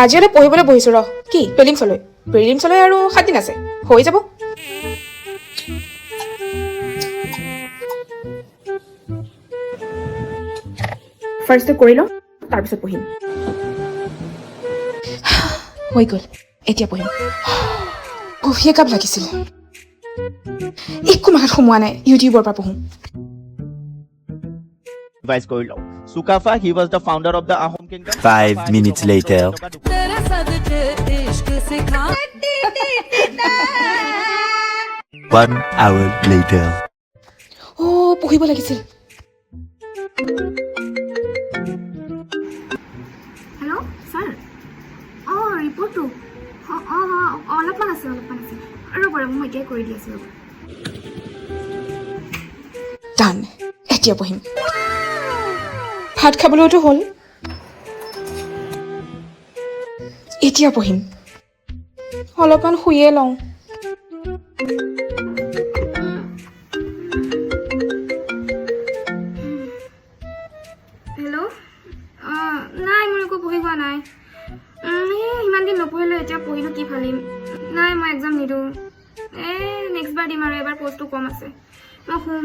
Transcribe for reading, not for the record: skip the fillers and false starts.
আজি অলপ পঢ়িবলৈ বহিছোঁ ৰ কি প্ৰিলিমছলৈ আৰু 7 দিন আছে হৈ যাব ফাৰ্ষ্টটো কৰি লওঁ তাৰপিছত পঢ়িম হৈ গ'ল এতিয়া পঢ়িম কফি একাপ লাগিছিল একো মাথাত সোমোৱা নাই ইউটিউবৰ পৰা পঢ়োঁ Vice Koilo. Sukafa, he was the founder of the Ahom Kingdom. 5 minutes later. 1 hour later. পঢ়িব লাগিছিল হেল্ল' ছাৰ ৰিপৰ্টটো অলপমান আছে ৰ'ব মই এতিয়াই কৰি দি আছোঁ ৰ'ব ডান এতিয়া পঢ়িম ভাত খাবলৈতো হ'ল এতিয়া পঢ়িম অলপমান শুইয়ে লওঁ হেল্ল' নাই মোৰ একো পঢ়ি হোৱা নাই সিমান দিন নপঢ়িলোঁ এতিয়া পঢ়িলোঁ কি ফালিম নাই মই এক্সাম নিদিওঁ নেক্সট বাৰ দিম আৰু এবাৰ পষ্টটো কম আছে মই শুম